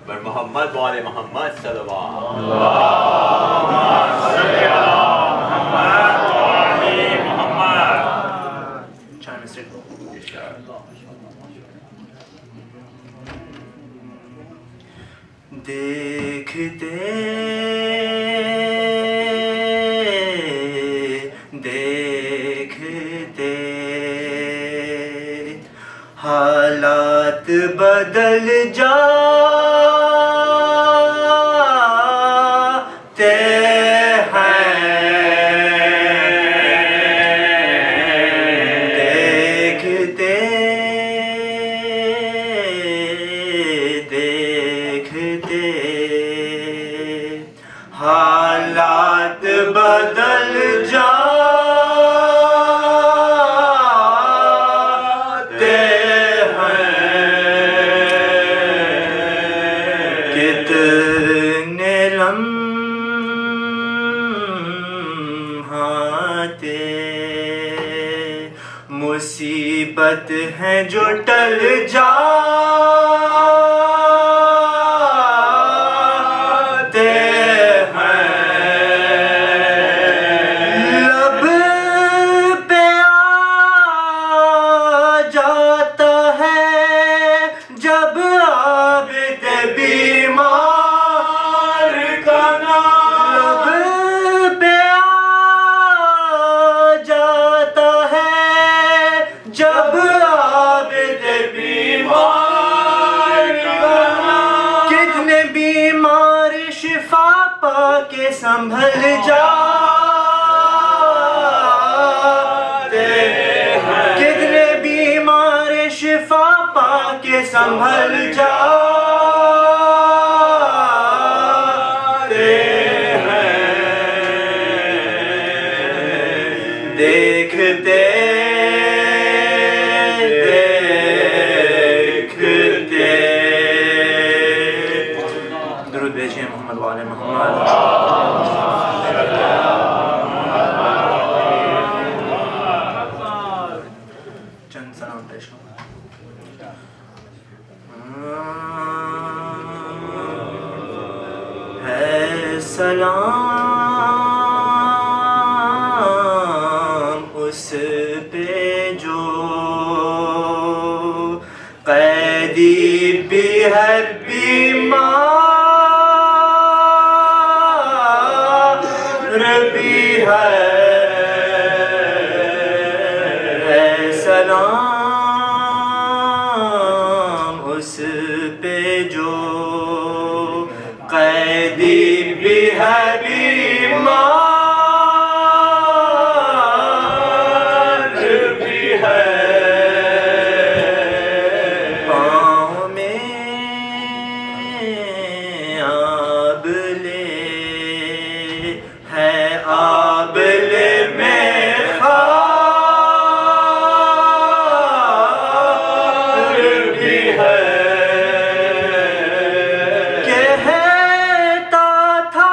بر محمد و آل محمد صلوات دیکھتے دیکھتے حالات بدل جاتے ہیں دیکھتے دیکھتے حالات بدل جاتے ہیں کتنے لمحات مصیبت ہیں جو ٹل جاتے ہیں لب پہ آ جاتا ہے جب عابد بیمار کا نام لب پہ آ جاتا ہے جب عابد بیمار کا نام کتنے بیمار شفا پا کے سنبھل جاتے ہیں کتنے بیمار شفا پا کے سنبھل جاتے ہیں دیکھتے دیکھتے درود بھیجیں محمد و آل محمد چند سلام پیش کروں ہے سلام اس پہ جو قیدی بھی ہے بیمار بھی ہے سلام اس پہ جو قیدی بھی ہے بیمار بھی ہے پاؤں میں آبلے ہے آبلے میں خار بھی ہے کہتا تھا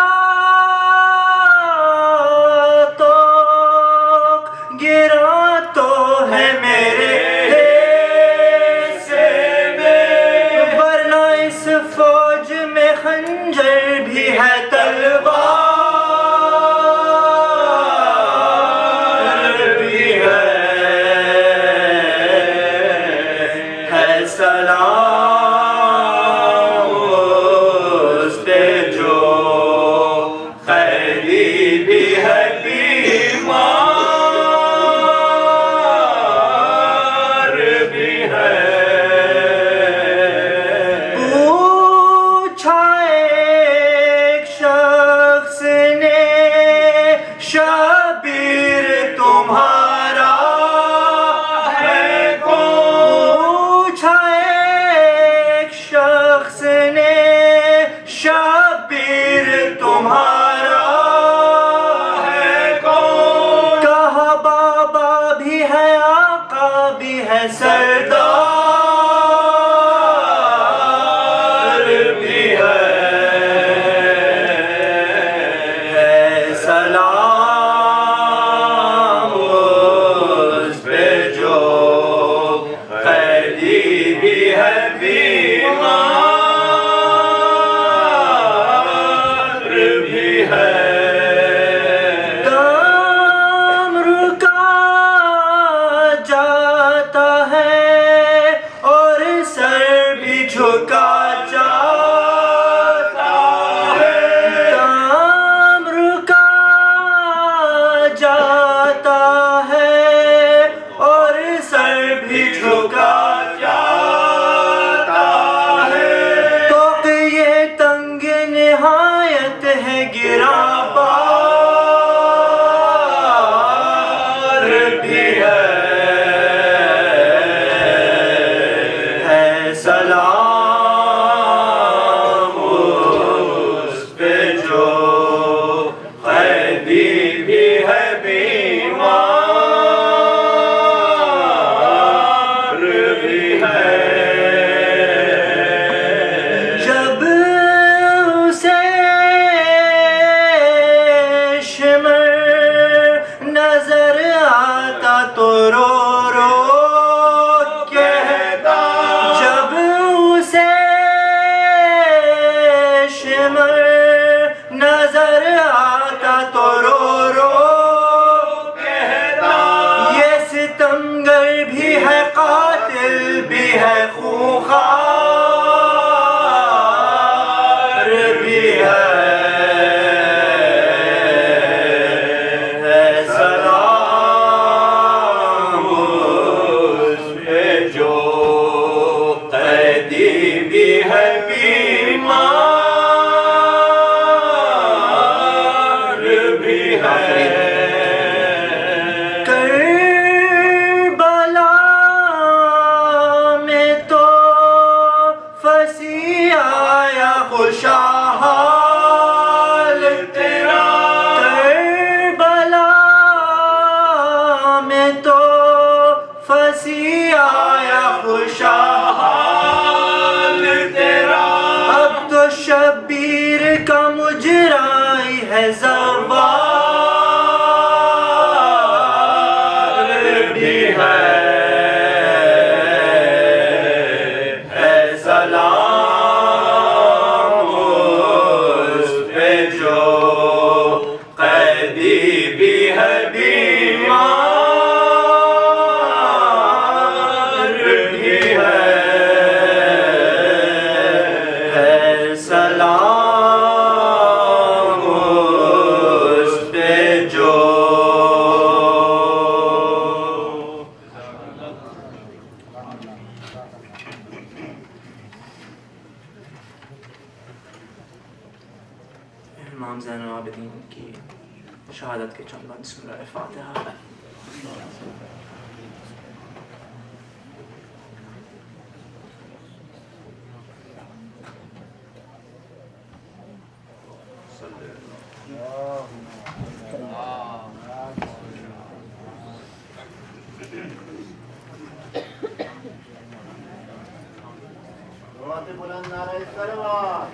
رکا جاتا ہے دام رکا جاتا ہے اور سر بھی جھکا جاتا ہے تو یہ تنگ نہایت ہے گراں بھی ہے سلام اس پہ جو قیدی بھی ہے بیمار بھی ہے جب اسے شمر نظر آتا تو رو رو کہتا جب اسے شمر نظر آتا تو رو رو کہتا یہ ستمگر بھی ہے قاتل بھی ہے خونخوار بھی ہے سلام اس پہ جو قیدی بھی ہے بیمار بھی ہے کربلا میں تو پھنسی آیا خوشحال تیرا کربلا میں تو پھنسی آیا خوشحال تیرا اب تو شبیر کا مجرائی ہے زوار بھی ہے سلام اس پہ جو قیدی بھی ہے بیمار بھی ہے سلام اس پہ جو امام زین العابدین کی شہادت کے چند بند سورہ فاتحہ بلند نعرہ سلوات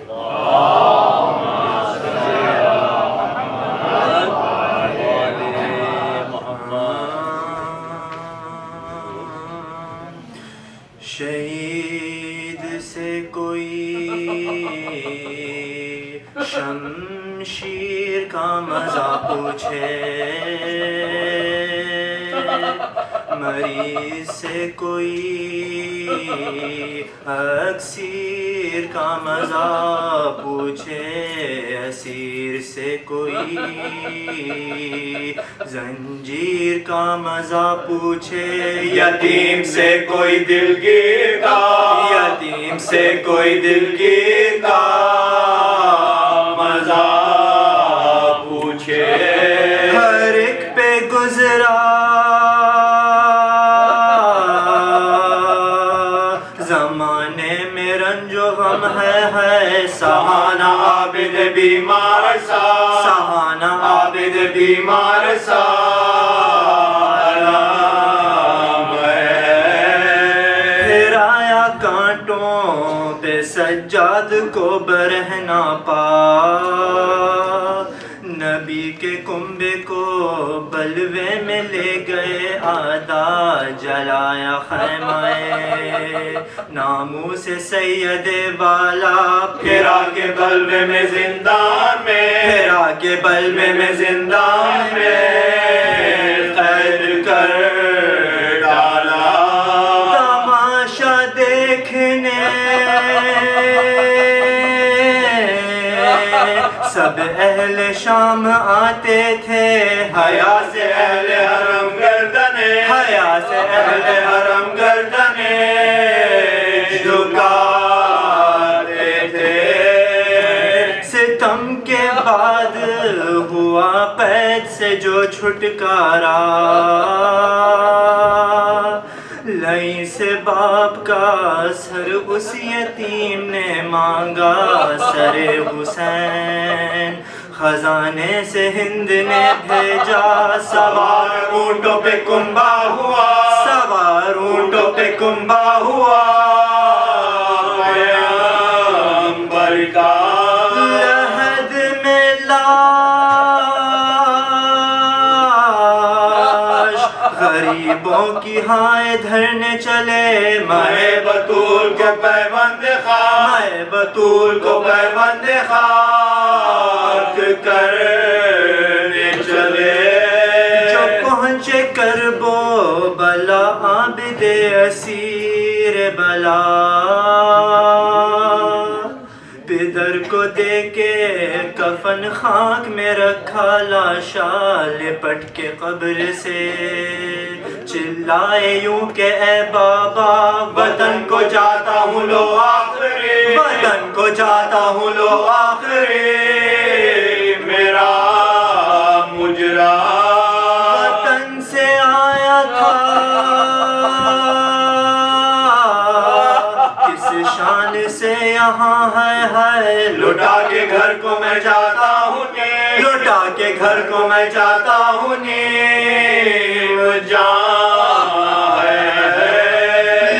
شہید سے کوئی شمشیر کا مزہ پوچھے مریض سے کوئی اکسیر کا مزہ پوچھے اسیر سے کوئی زنجیر کا مزہ پوچھے یتیم سے کوئی دلگیر کا یتیم سے کوئی دلگیر کا مزہ پوچھے ہر ایک پہ گزرا زمانے میں رنج و غم ہے سہانا عابد بیمار سا سہانا عابد بیمار سا پھر آیا کانٹوں پہ سجاد کو برہنا پا نبی کے کنبے کو بلوے میں لے گئے آدھا جلایا خیمہ ناموس سید والا پھرا کے بلوے میں زندان میں پھرا کے بلوے میں زندان میں قید کر ڈالا تماشا دیکھنے سب اہل شام آتے تھے حیا سے اہل حرم گردنے حیا سے اہل حرم گردنے جھکاتے تھے ستم کے بعد ہوا قید سے جو چھٹکارا لئی سے باپ کا سر اس یتیم نے مانگا سر حسین خزانے سے ہند نے بھیجا سوار اونٹوں پہ کنبا ہوا سوار اونٹوں پہ کنبا ہوا پیغمبر کا لحد میں لاش غریبوں کی ہائے دھرنے چلے مائے بطول کو پیوند خاک مائے بطول کو پیوند خاک کرنے چلے جو پہنچے کربو بلا عابد اسیر بلا پدر کو دے کے کفن خاک میں رکھا لاشا لپٹ کے قبر سے چلائے یوں کہ اے بابا وطن کو جاتا ہوں لو آخری وطن کو جاتا ہوں لو آخری میرا مجرا وطن سے آیا تھا کس شان سے یہاں ہے لٹا کے گھر کو میں جاتا ہوں لٹا کے گھر کو میں جاتا ہوں نیم جان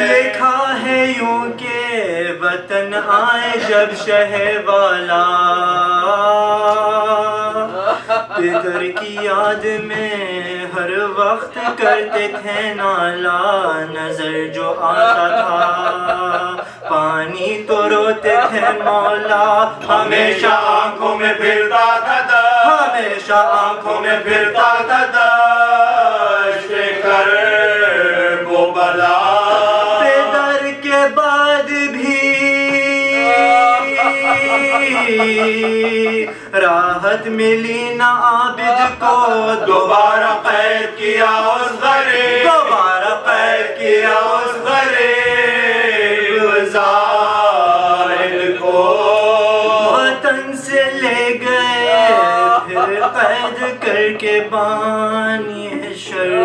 لکھا ہے یوں کہ وطن آئے جب شہ والا پدر کی یاد میں ہر وقت کرتے تھے نالا نظر جو آتا تھا پانی تو روتے تھے مولا ہمیشہ آنکھوں میں پھرتا تھا ہمیشہ آنکھوں میں پھرتا تھا دشت کرب و بلا پدر کے بعد بھی راحت ملی نہ عابد کو دوبارہ قید کیا اس غریب دوبارہ قید کیا اس غریب زائد کو وطن سے لے گئے پھر قید کر کے بانی شر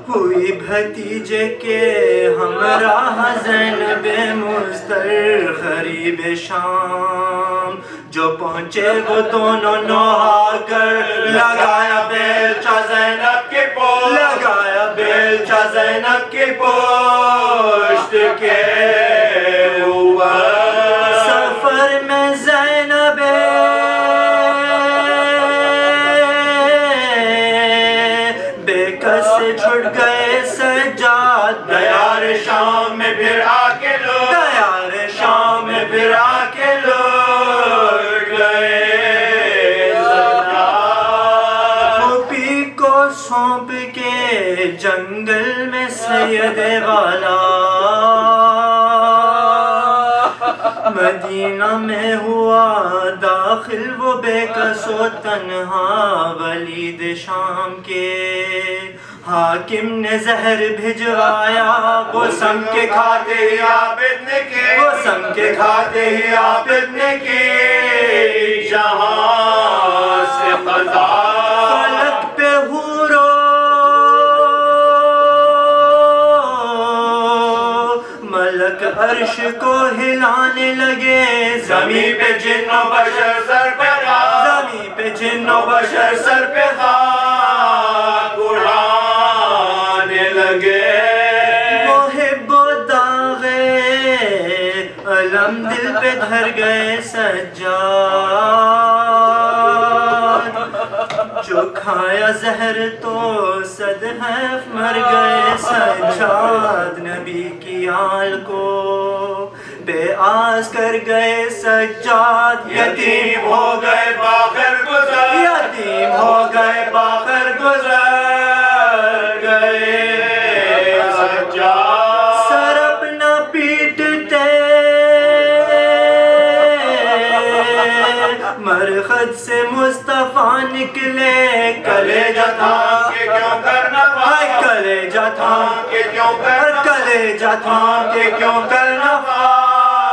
ہوئی بھتیجے کے ہمراہ زینب مستر غریب شام جو پہنچے وہ دونوں نوحا کر لگایا بیلچہ زینب کے پوشت لگایا بیلچہ زینب کے پوشت کے اوپر سفر میں زینب بے کس سے چھٹ گئے سجاد دیار شام میں پھر آ کے لوگ دیار شام میں پھر آ کے لوگ گئے سجاد پھوپھی کو سونپ کے جنگل میں سید والا مدینہ میں ہوا داخل وہ بے کس و تنہا ولید شام کے حاکم نے زہر بھجوایا وہ سم کے کھاتے ہی عابد نے کی وہ سم کے کھاتے ہی عابد نے کی جہاں سے قضا فلک پہ حورو ملک عرش کو ہلانے لگے زمین پہ جن و بشر سر پہ خاک زمین پہ جن و بشر سر پہ خاک اڑانے لگے محب و داغے علم دل پہ دھر گئے سجاد جو کھایا زہر تو صد حیف مر گئے سجاد نبی کی آل کو بے آس کر گئے سجاد یتیم ہو گئے باخر گزر یتیم ہو گئے باخر گزر گئے سجاد سر اپنا پیٹتے نکلے کلیجہ تھا کہ کیوں کرنا کلیجہ تھا کہ کیوں کرنا کلیجہ تھا کہ کیوں کرنا فاطمہ